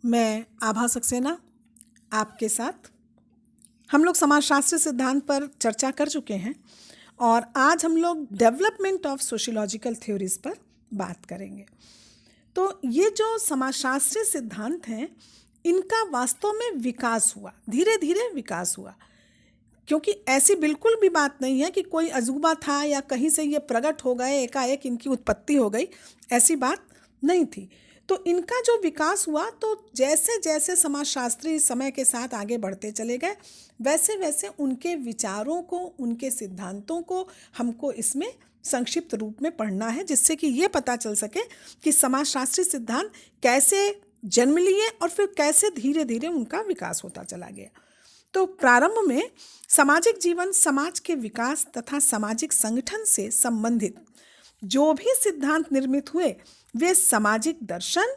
मैं आभा सक्सेना आपके साथ। हम लोग समाजशास्त्र सिद्धांत पर चर्चा कर चुके हैं और आज हम लोग डेवलपमेंट ऑफ सोशियोलॉजिकल थ्योरीज पर बात करेंगे। तो ये जो समाजशास्त्रीय सिद्धांत हैं, इनका वास्तव में विकास हुआ, धीरे धीरे विकास हुआ, क्योंकि ऐसी बिल्कुल भी बात नहीं है कि कोई अजूबा था या कहीं से ये प्रकट हो गए, एकाएक इनकी उत्पत्ति हो गई, ऐसी बात नहीं थी। तो इनका जो विकास हुआ, तो जैसे जैसे समाजशास्त्री समय के साथ आगे बढ़ते चले गए, वैसे वैसे उनके विचारों को, उनके सिद्धांतों को हमको इसमें संक्षिप्त रूप में पढ़ना है, जिससे कि ये पता चल सके कि समाजशास्त्री सिद्धांत कैसे जन्म लिए और फिर कैसे धीरे धीरे उनका विकास होता चला गया। तो प्रारंभ में सामाजिक जीवन, समाज के विकास तथा सामाजिक संगठन से संबंधित जो भी सिद्धांत निर्मित हुए, वे सामाजिक दर्शन,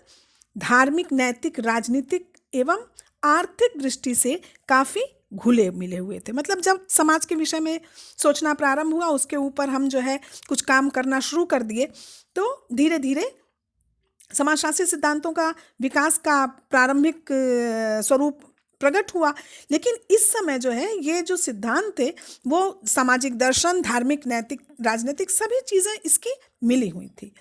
धार्मिक, नैतिक, राजनीतिक एवं आर्थिक दृष्टि से काफ़ी घुले मिले हुए थे। मतलब जब समाज के विषय में सोचना प्रारंभ हुआ, उसके ऊपर हम जो है कुछ काम करना शुरू कर दिए, तो धीरे धीरे समाजशास्त्री सिद्धांतों का विकास का प्रारंभिक स्वरूप प्रकट हुआ। लेकिन इस समय जो है, ये जो सिद्धांत थे वो सामाजिक दर्शन, धार्मिक, नैतिक, राजनीतिक सभी चीज़ें इसकी मिली हुई थी।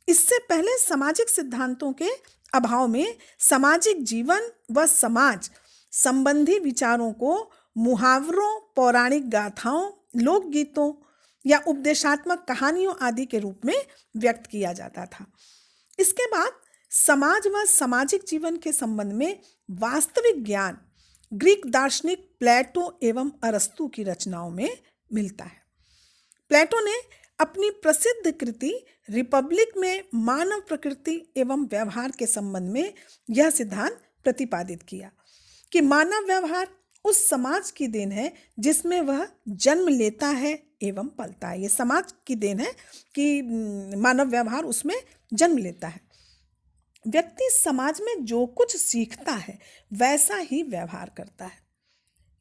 इससे पहले सामाजिक सिद्धांतों के अभाव में सामाजिक जीवन व समाज संबंधी विचारों को मुहावरों, पौराणिक गाथाओं, लोकगीतों या उपदेशात्मक कहानियों आदि के रूप में व्यक्त किया जाता था। इसके बाद समाज व सामाजिक जीवन के संबंध में वास्तविक ज्ञान ग्रीक दार्शनिक प्लेटो एवं अरस्तु की रचनाओं में मिलता है। प्लेटो ने अपनी प्रसिद्ध कृति रिपब्लिक में मानव प्रकृति एवं व्यवहार के संबंध में यह सिद्धांत प्रतिपादित किया कि मानव व्यवहार उस समाज की देन है जिसमें वह जन्म लेता है एवं पलता है। ये समाज की देन है कि मानव व्यवहार उसमें जन्म लेता है। व्यक्ति समाज में जो कुछ सीखता है वैसा ही व्यवहार करता है।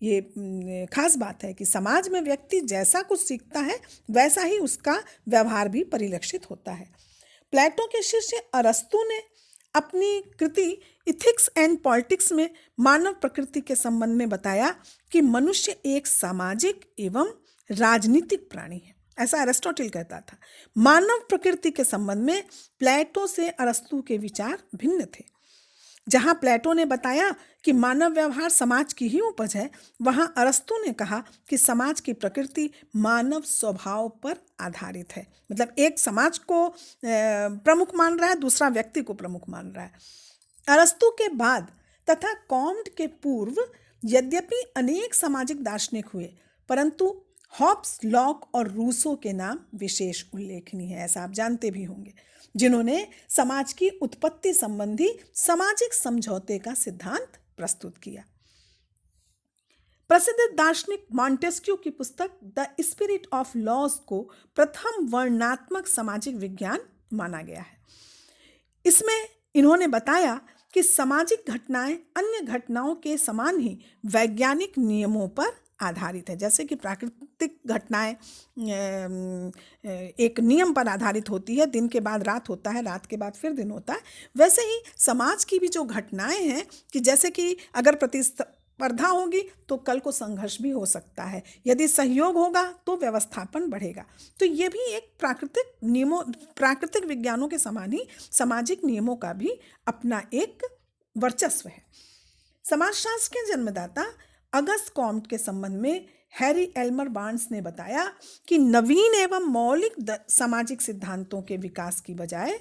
ये खास बात है कि समाज में व्यक्ति जैसा कुछ सीखता है वैसा ही उसका व्यवहार भी परिलक्षित होता है। प्लेटो के शिष्य अरस्तु ने अपनी कृति इथिक्स एंड पॉलिटिक्स में मानव प्रकृति के संबंध में बताया कि मनुष्य एक सामाजिक एवं राजनीतिक प्राणी है, ऐसा अरिस्टोटेल कहता था। मानव प्रकृति के संबंध में प्लेटो से अरस्तु के विचार भिन्न थे। जहां प्लेटो ने बताया कि मानव व्यवहार समाज की ही उपज है, वहां अरस्तु ने कहा कि समाज की प्रकृति मानव स्वभाव पर आधारित है। मतलब एक समाज को प्रमुख मान रहा है, दूसरा व्यक्ति को प्रमुख मान रहा है। अरस्तु के बाद तथा कॉम्ट के पूर्व यद्यपि अनेक सामाजिक दार्शनिक हुए, परंतु हॉब्स, लॉक और रूसो के नाम विशेष उल्लेखनीय है, ऐसा आप जानते भी होंगे, जिन्होंने समाज की उत्पत्ति संबंधी सामाजिक समझौते का सिद्धांत प्रस्तुत किया। प्रसिद्ध दार्शनिक मॉन्टेस्क्यू की पुस्तक द स्पिरिट ऑफ लॉज को प्रथम वर्णनात्मक सामाजिक विज्ञान माना गया है। इसमें इन्होंने बताया कि सामाजिक घटनाएं अन्य घटनाओं के समान ही वैज्ञानिक नियमों पर आधारित है। जैसे कि प्राकृतिक घटनाएं एक नियम पर आधारित होती है, दिन के बाद रात होता है, रात के बाद फिर दिन होता है, वैसे ही समाज की भी जो घटनाएं हैं कि जैसे कि अगर प्रतिस्पर्धा होगी तो कल को संघर्ष भी हो सकता है, यदि सहयोग होगा तो व्यवस्थापन बढ़ेगा। तो ये भी एक प्राकृतिक विज्ञानों के समान ही सामाजिक नियमों का भी अपना एक वर्चस्व है। समाजशास्त्र के जन्मदाता अगस्त कॉम्ट के संबंध में हैरी एल्मर बार्न्स ने बताया कि नवीन एवं मौलिक सामाजिक सिद्धांतों के विकास की बजाय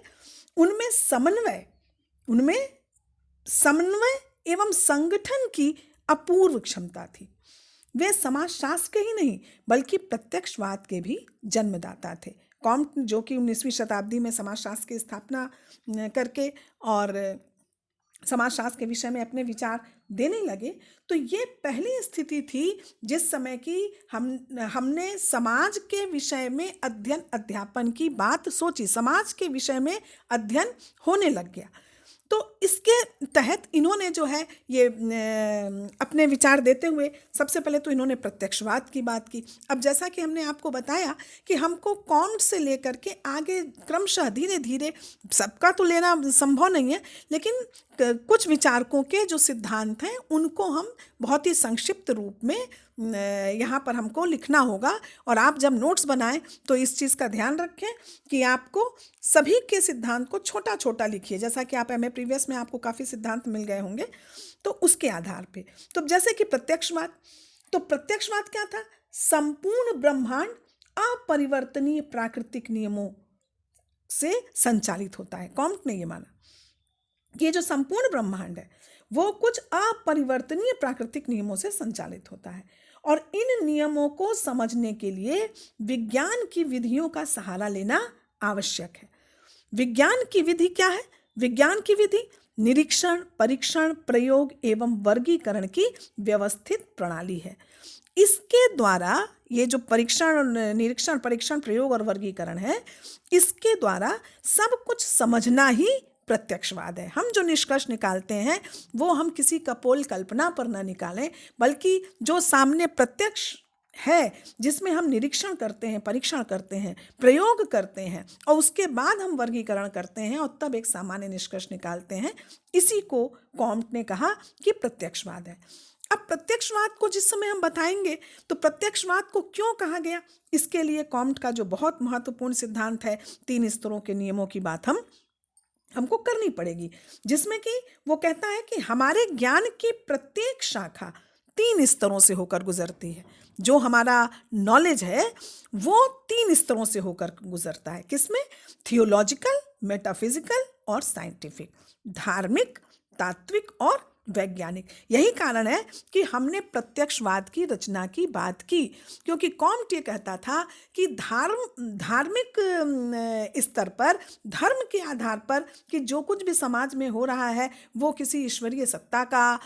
उनमें समन्वय एवं संगठन की अपूर्व क्षमता थी। वे समाजशास्त्र के ही नहीं बल्कि प्रत्यक्षवाद के भी जन्मदाता थे। कॉम्ट जो कि 19वीं शताब्दी में समाजशास्त्र की स्थापना करके और समाजशास्त्र के विषय में अपने विचार देने लगे, तो ये पहली स्थिति थी जिस समय की हमने समाज के विषय में अध्ययन अध्यापन की बात सोची, समाज के विषय में अध्ययन होने लग गया। तो इसके तहत इन्होंने जो है ये अपने विचार देते हुए सबसे पहले तो इन्होंने प्रत्यक्षवाद की बात की। अब जैसा कि हमने आपको बताया कि हमको कॉम्ट से लेकर के आगे क्रमशः धीरे धीरे, सबका तो लेना संभव नहीं है, लेकिन कुछ विचारकों के जो सिद्धांत हैं उनको हम बहुत ही संक्षिप्त रूप में यहाँ पर हमको लिखना होगा। और आप जब नोट्स बनाएं तो इस चीज़ का ध्यान रखें कि आपको सभी के सिद्धांत को छोटा छोटा लिखिए। जैसा कि आप एमए प्रीवियस में आपको काफ़ी सिद्धांत मिल गए होंगे, तो उसके आधार पे। तो जैसे कि प्रत्यक्षवाद, तो प्रत्यक्षवाद क्या था? संपूर्ण ब्रह्मांड अपरिवर्तनीय प्राकृतिक नियमों से संचालित होता है। कॉम्ट ने ये माना कि ये जो संपूर्ण ब्रह्मांड है वो कुछ अपरिवर्तनीय प्राकृतिक नियमों से संचालित होता है, और इन नियमों को समझने के लिए विज्ञान की विधियों का सहारा लेना आवश्यक है। विज्ञान की विधि क्या है? विज्ञान की विधि निरीक्षण, परीक्षण, प्रयोग एवं वर्गीकरण की व्यवस्थित प्रणाली है। इसके द्वारा ये जो परीक्षण, निरीक्षण, परीक्षण, प्रयोग और वर्गीकरण है, इसके द्वारा सब कुछ समझना ही प्रत्यक्षवाद है। हम जो निष्कर्ष निकालते हैं वो हम किसी कपोल कल्पना पर न निकालें, बल्कि जो सामने प्रत्यक्ष है, जिसमें हम निरीक्षण करते हैं, परीक्षण करते हैं, प्रयोग करते हैं और उसके बाद हम वर्गीकरण करते हैं और तब एक सामान्य निष्कर्ष निकालते हैं, इसी को कॉम्ट ने कहा कि प्रत्यक्षवाद है। अब प्रत्यक्षवाद को जिस समय हम बताएंगे तो प्रत्यक्षवाद को क्यों कहा गया, इसके लिए कॉम्ट का जो बहुत महत्वपूर्ण सिद्धांत है, 3 स्तरों के नियमों की बात हमको करनी पड़ेगी, जिसमें कि वो कहता है कि हमारे ज्ञान की प्रत्येक शाखा 3 स्तरों से होकर गुजरती है। जो हमारा नॉलेज है वो 3 स्तरों से होकर गुजरता है। किसमें? थियोलॉजिकल, मेटाफिजिकल और साइंटिफिक, धार्मिक, तात्विक और वैज्ञानिक। यही कारण है कि हमने प्रत्यक्षवाद की रचना की बात की, क्योंकि कॉम्ट ये कहता था कि धार्मिक स्तर पर, धर्म के आधार पर कि जो कुछ भी समाज में हो रहा है वो किसी ईश्वरीय सत्ता का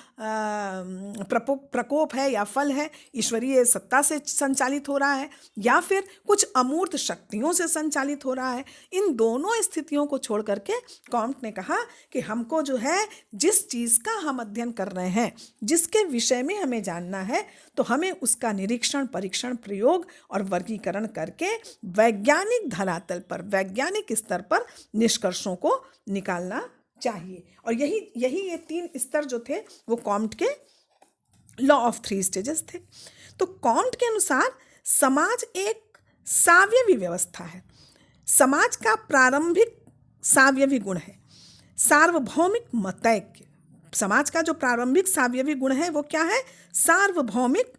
प्रकोप है या फल है, ईश्वरीय सत्ता से संचालित हो रहा है या फिर कुछ अमूर्त शक्तियों से संचालित हो रहा है। इन दोनों स्थितियों को छोड़ करके कॉम्ट ने कहा कि हमको जो है जिस चीज़ का हम अध्ययन कर रहे हैं, जिसके विषय में हमें जानना है, तो हमें उसका निरीक्षण, परीक्षण, प्रयोग और वर्गीकरण करके वैज्ञानिक धरातल पर, वैज्ञानिक स्तर पर निष्कर्षों को निकालना चाहिए। और यही ये 3 स्तर जो थे वो कॉम्ट के लॉ ऑफ 3 स्टेजेस थे। तो कॉम्ट के अनुसार समाज एक सावयवी व्यवस्था है। समाज का प्रारंभिक सावयवी गुण है सार्वभौमिक मतैक्य। समाज का जो प्रारंभिक सावयवी गुण है वो क्या है? सार्वभौमिक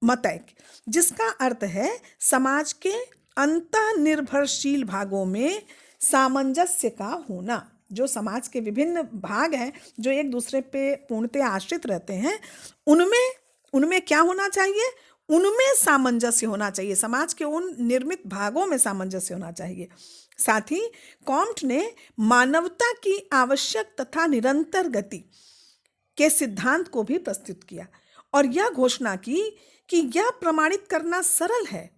मतैक्य, जिसका अर्थ है समाज के अंतःनिर्भरशील भागों में सामंजस्य का होना। जो समाज के विभिन्न भाग हैं जो एक दूसरे पे पूर्णतः आश्रित रहते हैं, उनमें क्या होना चाहिए? उनमें सामंजस्य होना चाहिए। समाज के उन निर्मित भागों में सामंजस्य होना चाहिए। साथ ही कॉम्ट ने मानवता की आवश्यक तथा निरंतर गति के सिद्धांत को भी प्रस्तुत किया और यह घोषणा की कि यह प्रमाणित करना सरल है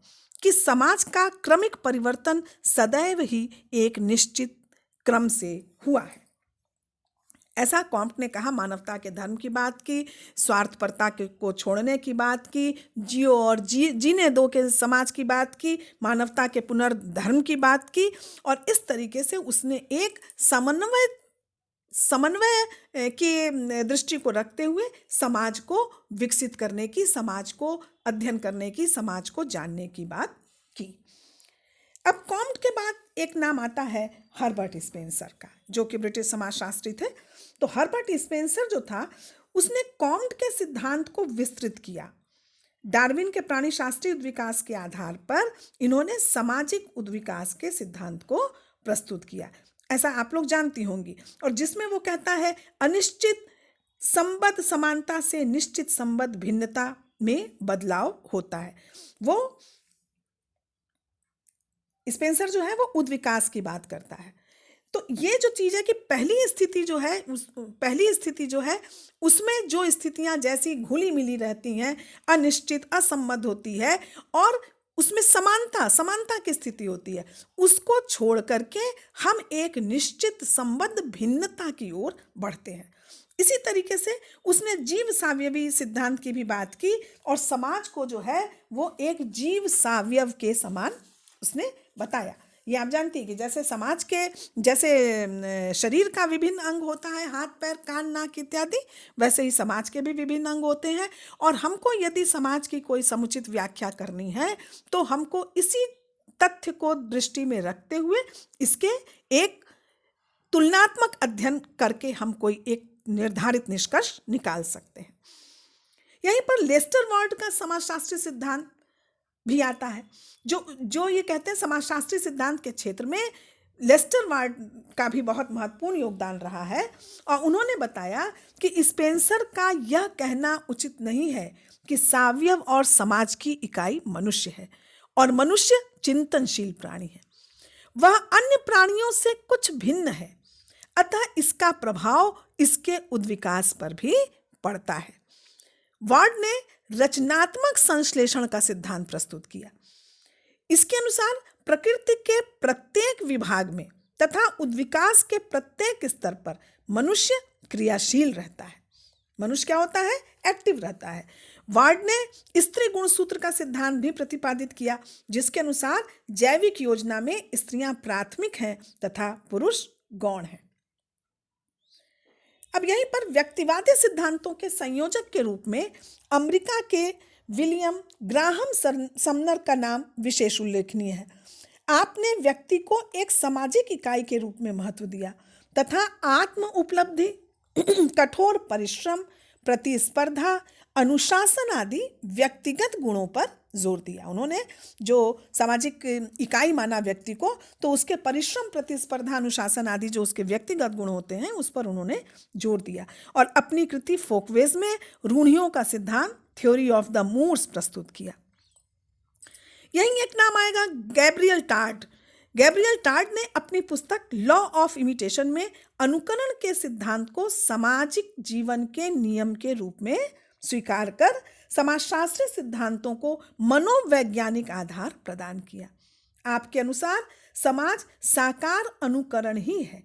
कि समाज का क्रमिक परिवर्तन सदैव ही एक निश्चित क्रम से हुआ है। ऐसा कॉम्ट ने कहा। मानवता के धर्म की बात की, स्वार्थपरता को छोड़ने की बात की, जियो और जीने दो के समाज की बात की, मानवता के पुनर्धर्म की बात की, और इस तरीके से उसने एक समन्वय की दृष्टि को रखते हुए समाज को विकसित करने की, समाज को अध्ययन करने की, समाज को जानने की बात की। अब कॉम्ट के बाद एक नाम आता है हर्बर्ट स्पेंसर का, जो कि ब्रिटिश समाजशास्त्री थे। तो हर्बर्ट स्पेंसर जो था उसने कॉम्ट के सिद्धांत को विस्तृत किया। डार्विन के प्राणीशास्त्रीय उद्विकास के आधार पर इन्होंने सामाजिक उद्विकास के सिद्धांत को प्रस्तुत किया, ऐसा आप लोग जानती होंगी। और जिसमें वो कहता है अनिश्चित संबद्ध समानता से निश्चित संबद्ध भिन्नता में बदलाव होता है। वो स्पेंसर जो है वो उद्विकास की बात करता है। तो ये जो चीज़ है कि पहली स्थिति जो है उसमें जो स्थितियां जैसी घुली मिली रहती हैं, अनिश्चित, असंबद्ध होती है, और उसमें समानता समानता की स्थिति होती है, उसको छोड़ करके हम एक निश्चित संबद्ध भिन्नता की ओर बढ़ते हैं। इसी तरीके से उसने जीव सावयवी सिद्धांत की भी बात की और समाज को जो है वो एक जीव सावयव के समान उसने बताया। ये आप जानती हैं कि जैसे समाज के जैसे शरीर का विभिन्न अंग होता है, हाथ पैर कान नाक इत्यादि, वैसे ही समाज के भी विभिन्न अंग होते हैं। और हमको यदि समाज की कोई समुचित व्याख्या करनी है तो हमको इसी तथ्य को दृष्टि में रखते हुए इसके एक तुलनात्मक अध्ययन करके हम कोई एक निर्धारित निष्कर्ष निकाल सकते हैं। यहीं पर लेस्टर वार्ड का समाजशास्त्री सिद्धांत भी आता है, जो ये कहते हैं समाजशास्त्री सिद्धांत के क्षेत्र में लेस्टर वार्ड का भी बहुत महत्वपूर्ण योगदान रहा है। और उन्होंने बताया कि स्पेंसर का यह कहना उचित नहीं है कि सावयव और समाज की इकाई मनुष्य है और मनुष्य चिंतनशील प्राणी है, वह अन्य प्राणियों से कुछ भिन्न है, अतः इसका प्रभाव इसके उद्विकास पर भी पड़ता है। वार्ड ने रचनात्मक संश्लेषण का सिद्धांत प्रस्तुत किया। इसके अनुसार प्रकृति के प्रत्येक विभाग में तथा उद्विकास के प्रत्येक स्तर पर मनुष्य क्रियाशील रहता है। मनुष्य क्या होता है? एक्टिव रहता है। वार्ड ने स्त्री गुणसूत्र का सिद्धांत भी प्रतिपादित किया, जिसके अनुसार जैविक योजना में स्त्रियां प्राथमिक हैं तथा पुरुष गौण हैं। अब यहीं पर व्यक्तिवादी सिद्धांतों के संयोजक के रूप में अमेरिका के विलियम ग्राहम समनर का नाम विशेष उल्लेखनीय है। आपने व्यक्ति को एक सामाजिक इकाई के रूप में महत्व दिया तथा आत्म उपलब्धि, कठोर परिश्रम, प्रतिस्पर्धा, अनुशासन आदि व्यक्तिगत गुणों पर जोर दिया। उन्होंने जो सामाजिक इकाई माना व्यक्ति को, तो उसके परिश्रम, प्रतिस्पर्धा, अनुशासन आदि जो उसके व्यक्तिगत गुण होते हैं उस पर उन्होंने जोर दिया। और अपनी कृति फोकवेज में रूढ़ियों का सिद्धांत, थ्योरी ऑफ द मूड्स, प्रस्तुत किया। यहीं एक नाम आएगा, गैब्रियल टार्ड। गैब्रियल टार्ड ने अपनी पुस्तक लॉ ऑफ इमिटेशन में अनुकरण के सिद्धांत को सामाजिक जीवन के नियम के रूप में स्वीकार कर समाजशास्त्री सिद्धांतों को मनोवैज्ञानिक आधार प्रदान किया। आपके अनुसार समाज साकार अनुकरण ही है,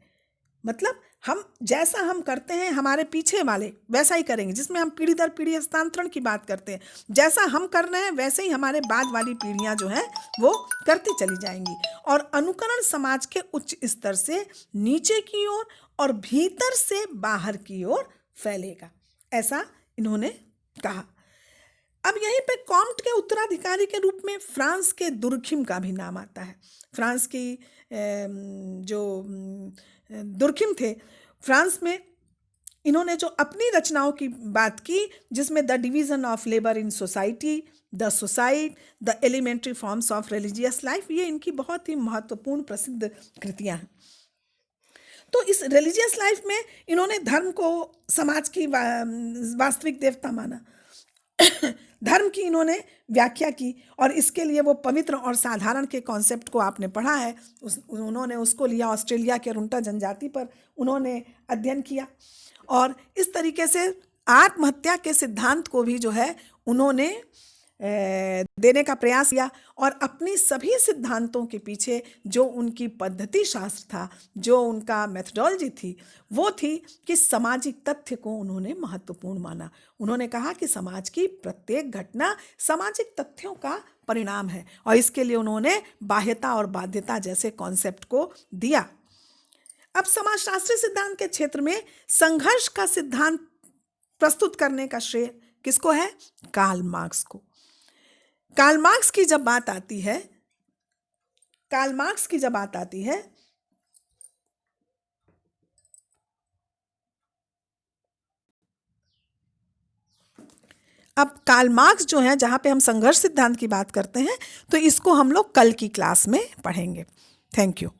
मतलब हम जैसा हम करते हैं हमारे पीछे वाले वैसा ही करेंगे, जिसमें हम पीढ़ी दर पीढ़ी हस्तांतरण की बात करते हैं। जैसा हम कर रहे हैं वैसे ही हमारे बाद वाली पीढ़ियां जो हैं वो करती चली जाएंगी। और अनुकरण समाज के उच्च स्तर से नीचे की ओर और भीतर से बाहर की ओर फैलेगा, ऐसा इन्होंने कहा। अब यहीं पे कॉम्ट के उत्तराधिकारी के रूप में फ्रांस के दुर्खिम का भी नाम आता है। फ्रांस की जो दुर्खिम थे, फ्रांस में इन्होंने जो अपनी रचनाओं की बात की, जिसमें the division of labour in society, the suicide, the elementary forms of religious life, ये इनकी बहुत ही महत्वपूर्ण प्रसिद्ध कृतियाँ हैं। तो इस रिलीजियस लाइफ में इन्होंने धर्म को समाज की वास्तविक देवता माना। धर्म की इन्होंने व्याख्या की और इसके लिए वो पवित्र और साधारण के कॉन्सेप्ट को आपने पढ़ा है, उन्होंने उसको लिया। ऑस्ट्रेलिया के रुंटा जनजाति पर उन्होंने अध्ययन किया और इस तरीके से आत्महत्या के सिद्धांत को भी जो है उन्होंने देने का प्रयास किया। और अपनी सभी सिद्धांतों के पीछे जो उनकी पद्धति शास्त्र था, जो उनका मेथडोलॉजी थी, वो थी कि सामाजिक तथ्य को उन्होंने महत्वपूर्ण माना। उन्होंने कहा कि समाज की प्रत्येक घटना सामाजिक तथ्यों का परिणाम है और इसके लिए उन्होंने बाह्यता और बाध्यता जैसे कॉन्सेप्ट को दिया। अब समाजशास्त्री सिद्धांत के क्षेत्र में संघर्ष का सिद्धांत प्रस्तुत करने का श्रेय किसको है? कार्ल मार्क्स को। कार्ल मार्क्स की जब बात आती है, अब कार्ल मार्क्स जो है, जहाँ पे हम संघर्ष सिद्धांत की बात करते हैं, तो इसको हम लोग कल की क्लास में पढ़ेंगे। Thank you.